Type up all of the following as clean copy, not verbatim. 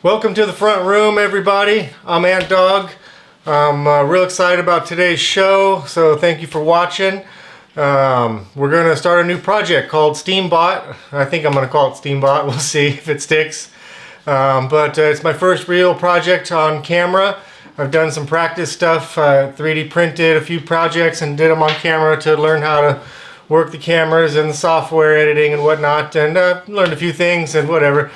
Welcome to the front room, everybody. I'm Ant Dog. I'm real excited about today's show, so thank you for watching. We're going to start a new project called SteamBot. I think I'm going to call it SteamBot. We'll see if it sticks. But it's my first real project on camera. I've done some practice stuff, 3D printed a few projects and did them on camera to learn how to work the cameras and the software editing and whatnot, and learned a few things and whatever.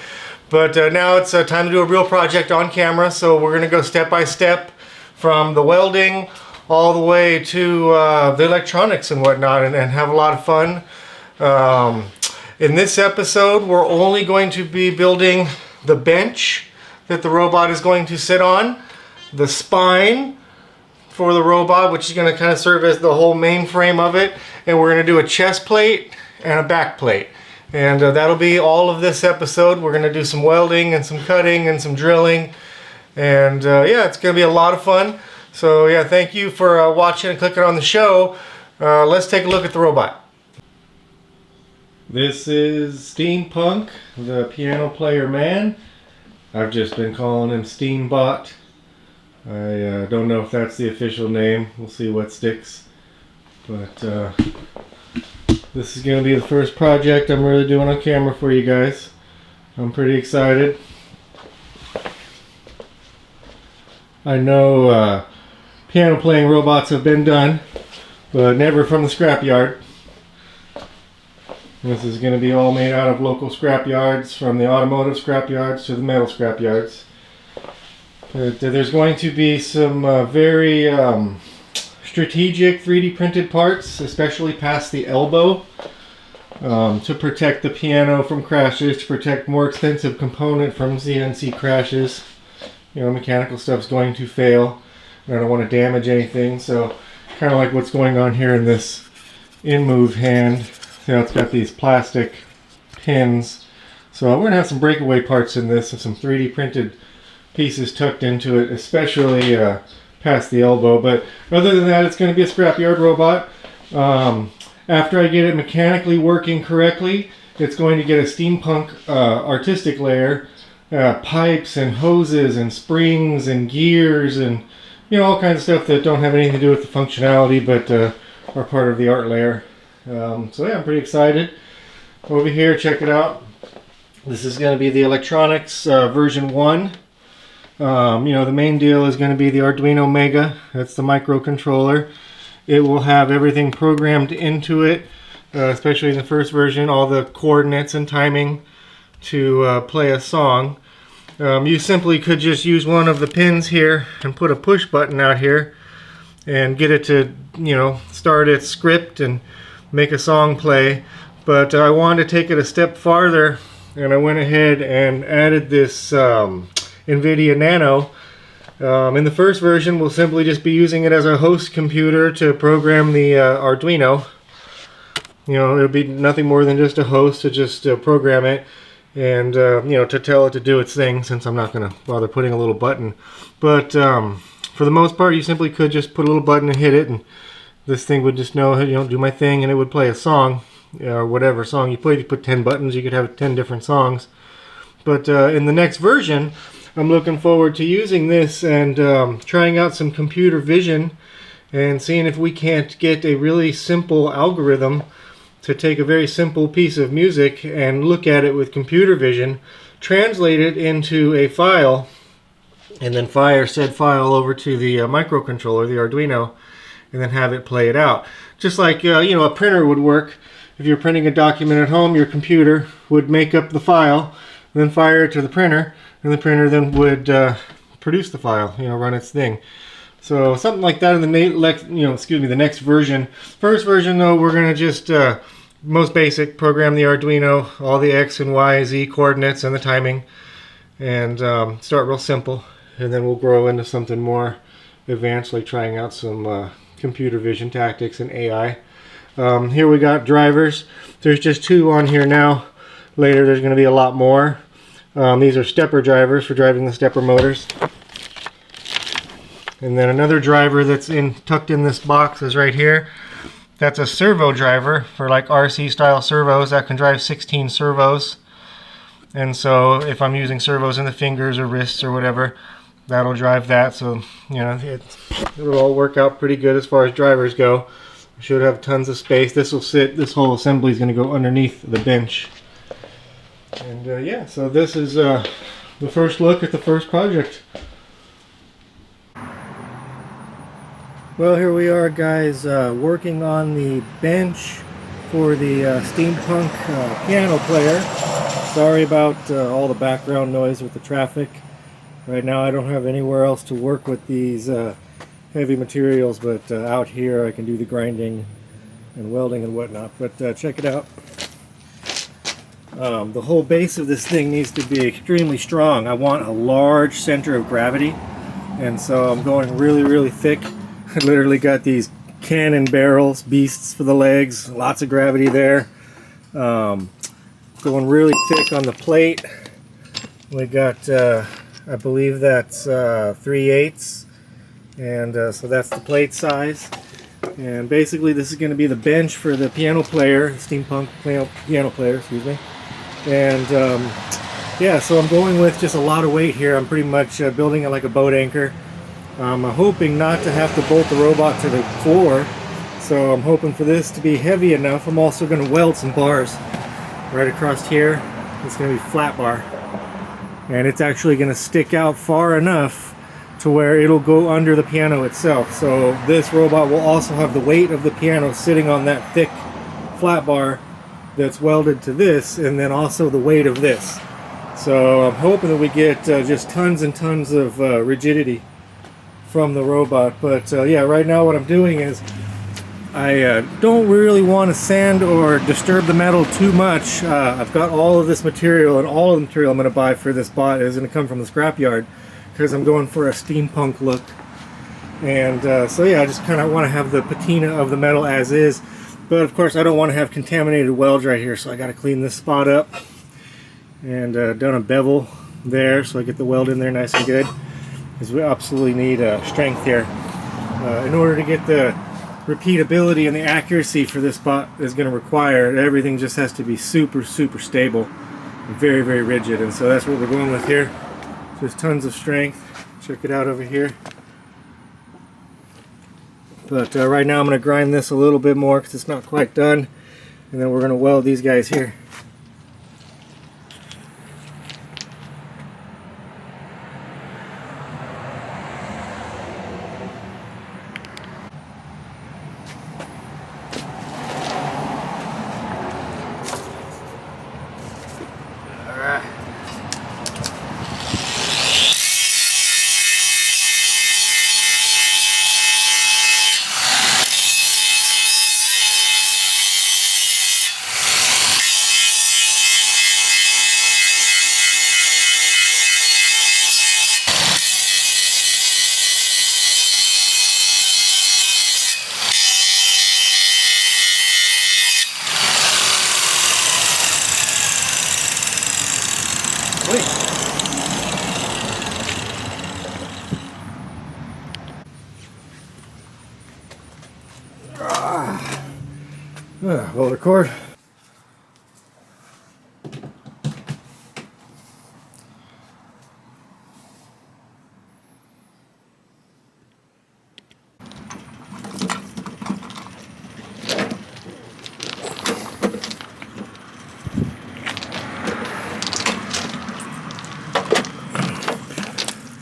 But now it's time to do a real project on camera, so we're going to go step by step from the welding all the way to the electronics and whatnot, and have a lot of fun. In this episode, we're only going to be building the bench that the robot is going to sit on, the spine for the robot, which is going to kind of serve as the whole main frame of it, and we're going to do a chest plate and a back plate. And that'll be all of this episode. We're going to do some welding and some cutting and some drilling. And yeah, it's going to be a lot of fun. So yeah, thank you for watching and clicking on the show. Let's take a look at the robot. This is Steampunk, the piano player man. I've just been calling him SteamBot. I don't know if that's the official name. We'll see what sticks. But this is going to be the first project I'm really doing on camera for you guys. I'm pretty excited. I know piano playing robots have been done, but never from the scrapyard. This is going to be all made out of local scrapyards, from the automotive scrapyards to the metal scrapyards. But there's going to be some very strategic 3D printed parts, especially past the elbow, to protect the piano from crashes, to protect more expensive component from CNC crashes. You know, mechanical stuff's going to fail, and I don't want to damage anything, so kind of like what's going on here in this in-move hand. You know, it's got these plastic pins, so we're going to have some breakaway parts in this and some 3D printed pieces tucked into it, especially past the elbow. But other than that, it's going to be a scrapyard robot. After I get it mechanically working correctly, it's going to get a steampunk artistic layer, pipes and hoses and springs and gears and, you know, all kinds of stuff that don't have anything to do with the functionality, but are part of the art layer. So yeah, I'm pretty excited. Over here, check it out. This is going to be the electronics version 1. You know, the main deal is going to be the Arduino Mega. That's the microcontroller. It will have everything programmed into it, especially in the first version, all the coordinates and timing to play a song. You simply could just use one of the pins here and put a push button out here and get it to, you know, start its script and make a song play. But I wanted to take it a step farther, and I went ahead and added this NVIDIA Nano. In the first version, we'll simply just be using it as a host computer to program the Arduino. You know, it'll be nothing more than just a host to just program it and, you know, to tell it to do its thing, since I'm not going to bother putting a little button. But for the most part, you simply could just put a little button and hit it, and this thing would just know, you know, do my thing, and it would play a song, or whatever song you play. If you put 10 buttons, you could have 10 different songs. But in the next version, I'm looking forward to using this and trying out some computer vision and seeing if we can't get a really simple algorithm to take a very simple piece of music and look at it with computer vision, translate it into a file, and then fire said file over to the microcontroller, the Arduino, and then have it play it out. Just like you know, a printer would work. If you're printing a document at home, your computer would make up the file, then fire it to the printer, and the printer then would produce the file, you know, run its thing. So something like that in the next version. First version, though, we're going to just most basic program the Arduino, all the X and Y, Z coordinates and the timing, and start real simple, and then we'll grow into something more advanced, like trying out some computer vision tactics and AI. Here we got drivers. There's just 2 on here now. Later there's going to be a lot more. These are stepper drivers for driving the stepper motors. And then another driver that's tucked in this box is right here. That's a servo driver for like RC style servos that can drive 16 servos. And so if I'm using servos in the fingers or wrists or whatever, that'll drive that. So, you know, it'll all work out pretty good as far as drivers go. I should have tons of space. This whole assembly is going to go underneath the bench. And yeah, so this is the first look at the first project. Well, here we are, guys, working on the bench for the steampunk piano player. Sorry about all the background noise with the traffic. Right now I don't have anywhere else to work with these heavy materials, but out here I can do the grinding and welding and whatnot. But check it out. The whole base of this thing needs to be extremely strong. I want a large center of gravity, and so I'm going really thick. I literally got these cannon barrels, beasts for the legs, lots of gravity there. Going really thick on the plate. We got, I believe that's 3/8, and so that's the plate size. And basically this is going to be the bench for the piano player, steampunk piano player, excuse me. And yeah, so I'm going with just a lot of weight here. I'm pretty much building it like a boat anchor. I'm hoping not to have to bolt the robot to the floor, so I'm hoping for this to be heavy enough. I'm also going to weld some bars right across here. It's going to be flat bar, and it's actually going to stick out far enough to where it'll go under the piano itself. So this robot will also have the weight of the piano sitting on that thick flat bar that's welded to this, and then also the weight of this. So I'm hoping that we get just tons and tons of rigidity from the robot. But yeah, right now what I'm doing is I don't really want to sand or disturb the metal too much. I've got all of this material, and all of the material I'm going to buy for this bot is going to come from the scrapyard, because I'm going for a steampunk look. And so yeah, I just kind of want to have the patina of the metal as is, but of course I don't want to have contaminated welds right here, so I got to clean this spot up, and done a bevel there so I get the weld in there nice and good, because we absolutely need strength here in order to get the repeatability and the accuracy for this bot is going to require. Everything just has to be super stable and very rigid, and so that's what we're going with here. Just tons of strength. Check it out over here. But right now I'm going to grind this a little bit more because it's not quite done, and then we're going to weld these guys here. Welder cord.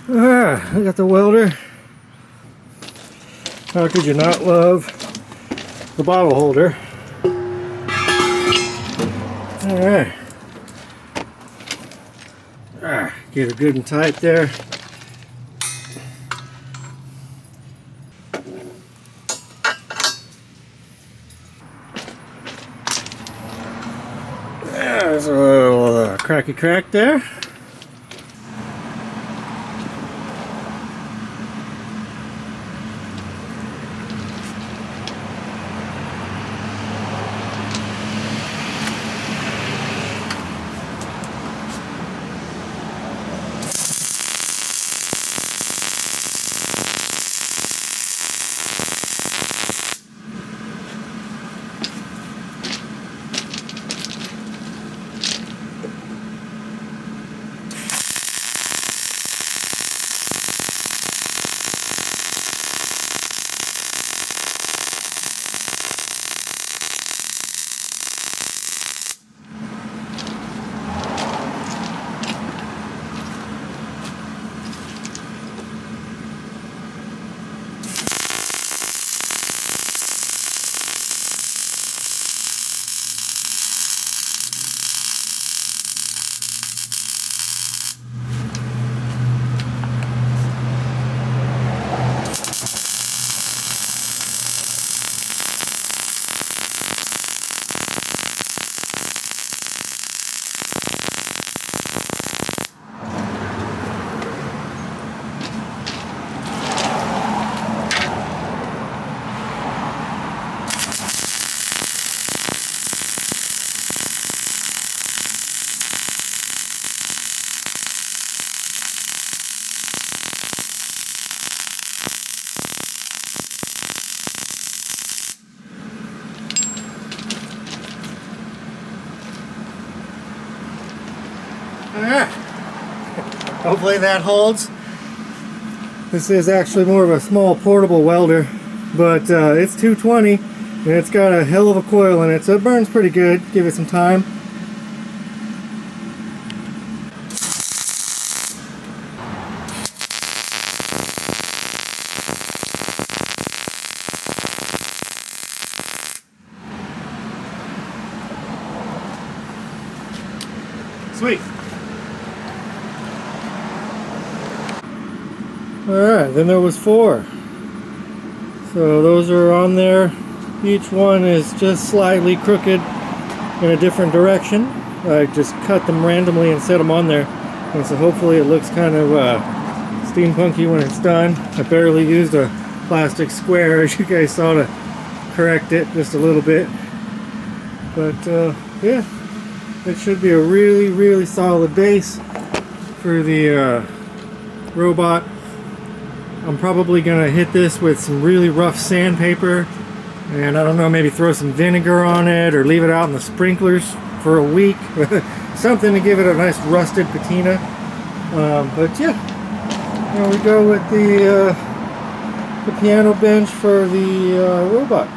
I got the welder. How could you not love the bottle holder? Alright. Get it good and tight there. There's a little cracky crack there. Hopefully that holds. This is actually more of a small portable welder, but it's 220 and it's got a hell of a coil in it, so it burns pretty good. Give it some time. Sweet. Alright, then there was 4. So those are on there. Each one is just slightly crooked in a different direction. I just cut them randomly and set them on there. And so hopefully it looks kind of steampunky when it's done. I barely used a plastic square, as you guys saw, to correct it just a little bit. But yeah. It should be a really, really solid base for the robot. I'm probably going to hit this with some really rough sandpaper, and I don't know, maybe throw some vinegar on it or leave it out in the sprinklers for a week. Something to give it a nice rusted patina. But yeah, there we go with the piano bench for the robot.